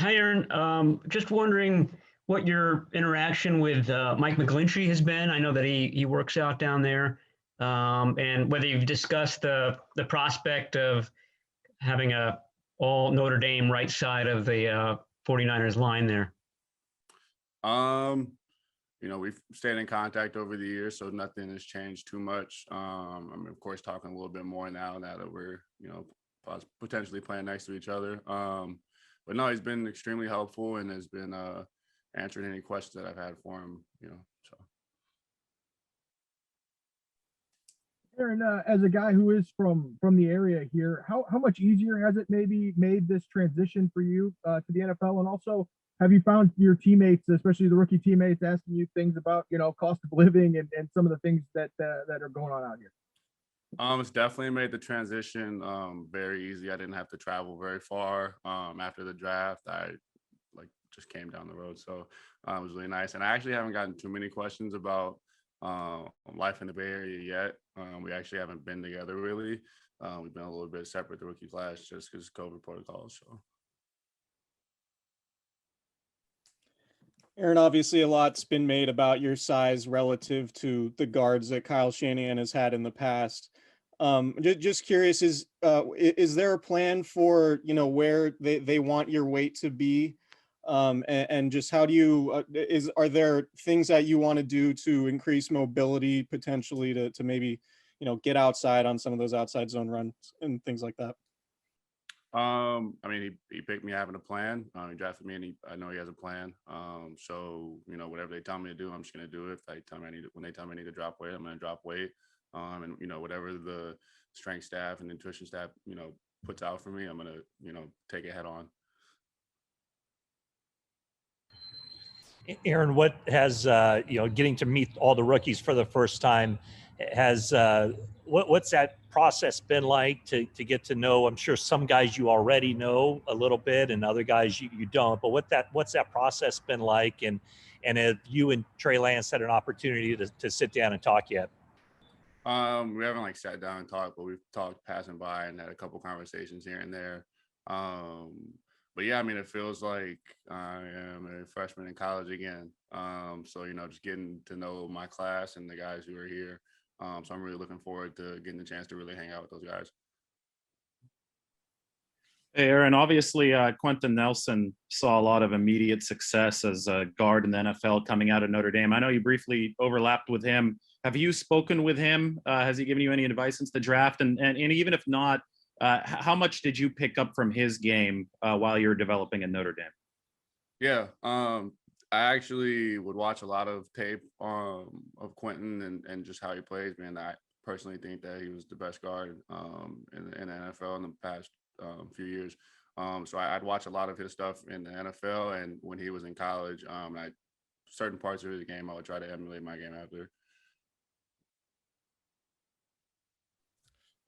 Hi, Aaron. Just wondering what your interaction with Mike McGlinchey has been. I know that he works out down there, and whether you've discussed the prospect of having a all Notre Dame right side of the 49ers line there. Um, we've stayed in contact over the years, so nothing has changed too much. Of course, talking a little bit more now that we're, potentially playing next to each other. But no, he's been extremely helpful and has been answering any questions that I've had for him. So. Aaron, as a guy who is from the area here, how much easier has it maybe made this transition for you to the NFL? And also, have you found your teammates, especially the rookie teammates, asking you things about cost of living and some of the things that are going on out here? It's definitely made the transition very easy. I didn't have to travel very far. After the draft, I just came down the road, so it was really nice. And I actually haven't gotten too many questions about life in the Bay Area yet. We actually haven't been together really. We've been a little bit separate the rookie class just because COVID protocols. So. Aaron, obviously a lot's been made about your size relative to the guards that Kyle Shanahan has had in the past. Just curious, is there a plan for where they want your weight to be, and just how do you are there things that you want to do to increase mobility potentially to maybe get outside on some of those outside zone runs and things like that? He picked me having a plan. He drafted me, and I know he has a plan. So whatever they tell me to do, I'm just gonna do it. If they tell me when they tell me I need to drop weight, I'm gonna drop weight. And whatever the strength staff and nutrition staff puts out for me, I'm gonna take it head on. Aaron, what has getting to meet all the rookies for the first time has what's that process been like to get to know? I'm sure some guys you already know a little bit and other guys you don't, but what's that process been like, and have you and Trey Lance had an opportunity to sit down and talk yet? We haven't sat down and talked, but we've talked passing by and had a couple conversations here and there. But yeah, it feels like I am a freshman in college again. So just getting to know my class and the guys who are here. So I'm really looking forward to getting the chance to really hang out with those guys. Hey, Aaron, obviously Quinton Nelson saw a lot of immediate success as a guard in the NFL coming out of Notre Dame. I know you briefly overlapped with him. Have you spoken with him? Has he given you any advice since the draft? And even if not, how much did you pick up from his game while you were developing in Notre Dame? Yeah, I actually would watch a lot of tape of Quinton and just how he plays. Man, I personally think that he was the best guard in the NFL in the past few years. So I'd watch a lot of his stuff in the NFL, and when he was in college, certain parts of his game I would try to emulate my game after.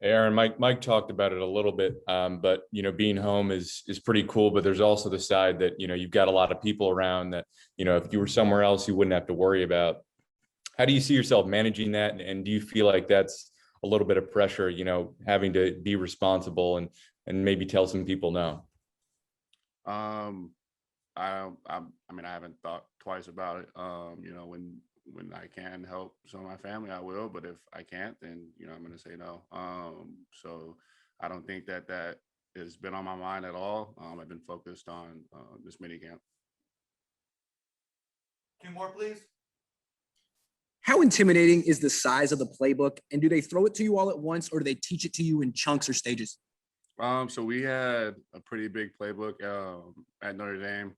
Aaron, Mike talked about it a little bit, but being home is pretty cool. But there's also the side that you've got a lot of people around that if you were somewhere else you wouldn't have to worry about. How do you see yourself managing that, and do you feel like that's a little bit of pressure, having to be responsible and maybe tell some people no? I haven't thought twice about it. When I can help some of my family, I will. But if I can't, then I'm going to say no. So I don't think that has been on my mind at all. I've been focused on this mini camp. Two more, please. How intimidating is the size of the playbook, and do they throw it to you all at once, or do they teach it to you in chunks or stages? So we had a pretty big playbook at Notre Dame.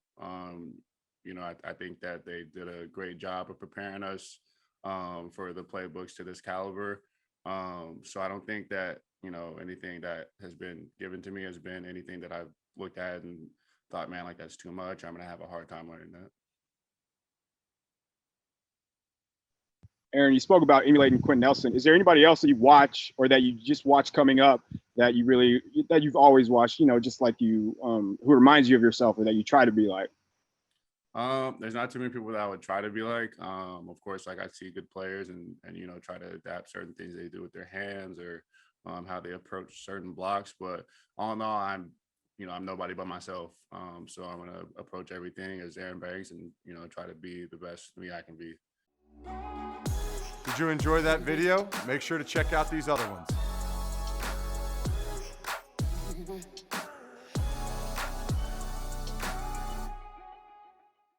I think that they did a great job of preparing us for the playbooks to this caliber. So I don't think that, anything that has been given to me has been anything that I've looked at and thought, man, that's too much. I'm going to have a hard time learning that. Aaron, you spoke about emulating Quinton Nelson. Is there anybody else that you watch or that you just watch coming up that you've always watched, just like you, who reminds you of yourself or that you try to be like? There's not too many people that I would try to be like. Of course, I see good players and try to adapt certain things they do with their hands or how they approach certain blocks. But all in all, I'm I'm nobody but myself. So I'm going to approach everything as Aaron Banks and, try to be the best me I can be. Did you enjoy that video? Make sure to check out these other ones.